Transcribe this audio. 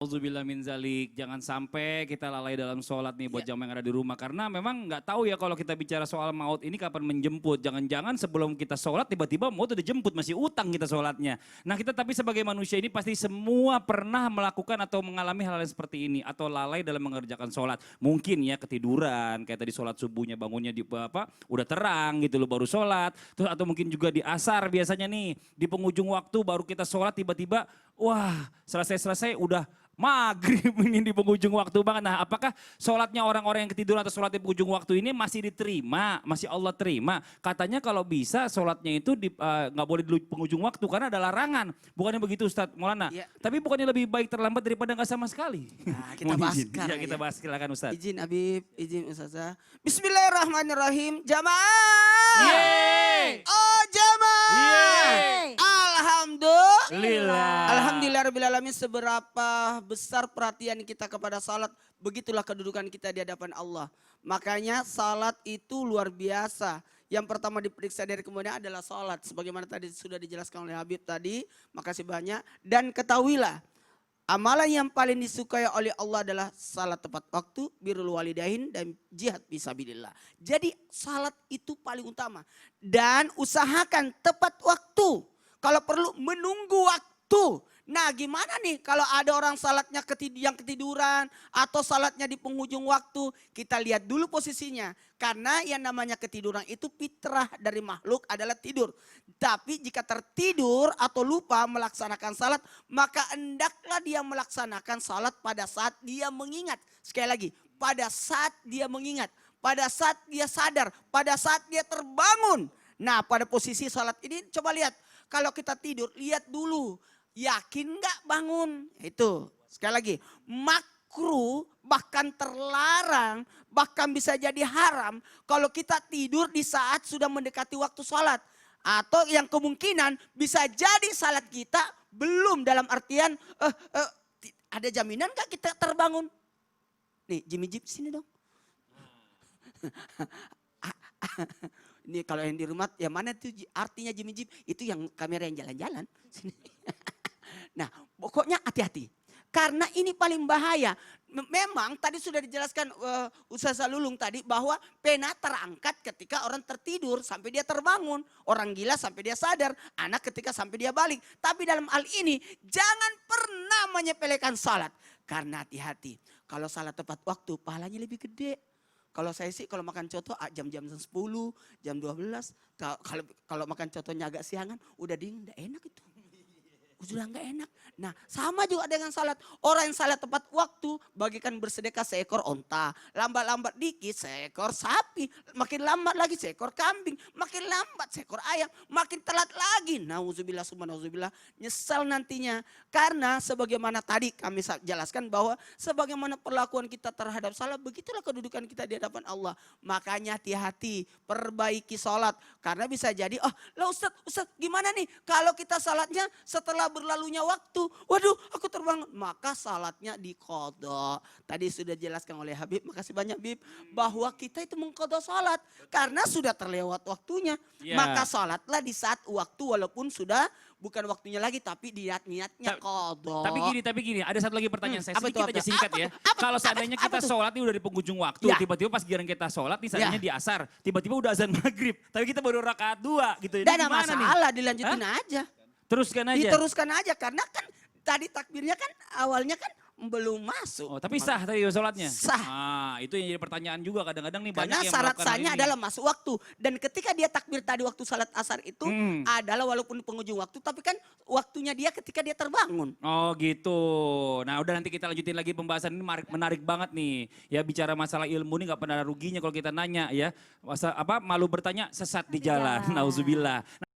Auzubillah min zalik, jangan sampai kita lalai dalam sholat nih buat Ya. jamaah yang ada di rumah. Karena memang nggak tahu ya kalau kita bicara soal maut ini kapan menjemput. Jangan-jangan sebelum kita sholat tiba-tiba maut udah jemput, masih utang kita sholatnya. Nah kita tapi sebagai manusia ini pasti semua pernah melakukan atau mengalami hal-hal seperti ini. Atau lalai dalam mengerjakan sholat. Mungkin ya ketiduran, kayak tadi sholat subuhnya bangunnya di apa, udah terang gitu loh baru sholat. Terus atau mungkin juga di asar biasanya nih, di penghujung waktu baru kita sholat tiba-tiba, wah selesai-selesai udah maghrib ini di penghujung waktu banget. Nah apakah sholatnya orang-orang yang ketiduran atau sholat di penghujung waktu ini masih diterima, masih Allah terima? Katanya kalau bisa sholatnya itu nggak boleh di penghujung waktu karena ada larangan. Bukannya begitu Ustadz Maulana? Ya. Tapi bukannya lebih baik terlambat daripada nggak sama sekali? Nah, kita Mohon bahas izin. sekarang Ya, kita ya. bahas silakan Ustadz. Izin Habib, izin Ustazah. Bismillahirrahmanirrahim. Jamaah. Yeay! Oh jamaah. Yeay! Alhamdulillah. Lillah. Alhamdulillahirrahmanirrahim. Seberapa besar perhatian kita kepada salat, begitulah kedudukan kita di hadapan Allah. Makanya salat itu luar biasa. Yang pertama diperiksa dari kemudian adalah salat. Sebagaimana tadi sudah dijelaskan oleh Habib tadi. Makasih banyak. Dan ketahuilah, amalan yang paling disukai oleh Allah adalah salat tepat waktu, birrul walidain, dan jihad fisabilillah. Jadi salat itu paling utama. Dan usahakan tepat waktu. Kalau perlu menunggu waktu. Nah gimana nih kalau ada orang salatnya yang ketiduran atau salatnya di penghujung waktu. Kita lihat dulu posisinya. Karena yang namanya ketiduran itu fitrah dari makhluk adalah tidur. Tapi jika tertidur atau lupa melaksanakan salat, maka hendaklah dia melaksanakan salat pada saat dia mengingat. Sekali lagi, pada saat dia mengingat, pada saat dia sadar, pada saat dia terbangun. Nah pada posisi salat ini coba lihat, kalau kita tidur lihat dulu, yakin nggak bangun? Itu sekali lagi, makruh bahkan terlarang, bahkan bisa jadi haram kalau kita tidur di saat sudah mendekati waktu sholat. Atau yang kemungkinan bisa jadi salat kita belum, dalam artian ada jaminan gak kita terbangun? Nih Jimmy Jeep sini dong. Ini kalau yang di rumah, yang mana tuh artinya Jimmy Jeep? Itu yang kamera yang jalan-jalan. Nah pokoknya hati-hati. Karena ini paling bahaya. Memang tadi sudah dijelaskan Ustazah Lulung tadi bahwa pena terangkat ketika orang tertidur sampai dia terbangun. Orang gila sampai dia sadar. Anak ketika sampai dia balik. Tapi dalam hal ini jangan pernah menyepelekan salat. Karena hati-hati. Kalau salat tepat waktu pahalanya lebih gede. Kalau saya sih kalau makan coto jam-jam 10, jam 12. Kalau makan cotonya agak siangan udah dingin, udah enak itu. Sudah enggak enak. Nah sama juga dengan salat. Orang yang salat tepat waktu bagikan bersedekah seekor onta. Lambat-lambat dikit seekor sapi. Makin lambat lagi seekor kambing. Makin lambat seekor ayam. Makin telat lagi. Nauzubillah summa nauzubillah. Nyesal nantinya. Karena sebagaimana tadi kami jelaskan bahwa sebagaimana perlakuan kita terhadap salat, begitulah kedudukan kita di hadapan Allah. Makanya hati-hati, perbaiki salat. Karena bisa jadi, oh lah Ustaz gimana nih kalau kita salatnya setelah berlalunya waktu, waduh aku terbangun, maka salatnya diqadha. Tadi sudah dijelaskan oleh Habib, makasih banyak Habib, bahwa kita itu mengqadha salat karena sudah terlewat waktunya. Ya. Maka salatlah di saat waktu walaupun sudah bukan waktunya lagi tapi niatnya qadha. Tapi gini, ada satu lagi pertanyaan saya apa itu, sedikit apa? aja singkat ya. Kalau seandainya kita sholat nih udah di penghujung waktu, Ya. tiba-tiba pas giliran kita sholat nih seandainya Ya. di asar, tiba-tiba udah azan maghrib, tapi kita baru rakaat 2 gitu. Ini Dan ada gimana nih? masalah, dilanjutin aja. Teruskan aja. Diteruskan aja karena kan tadi takbirnya kan awalnya kan belum masuk. Oh, tapi sah tadi sholatnya? Sah. Ah, itu yang jadi pertanyaan juga kadang-kadang nih banyak Karena yang syarat melakukan hal sahnya ini. adalah masuk waktu. Dan ketika dia takbir tadi waktu salat asar itu adalah walaupun di penghujung waktu. Tapi kan waktunya dia ketika dia terbangun. Oh gitu. Nah udah nanti kita lanjutin lagi pembahasan ini menarik banget nih. Ya bicara masalah ilmu ini gak pernah ada ruginya kalau kita nanya ya. Malu bertanya sesat di jalan. Nauzubillah.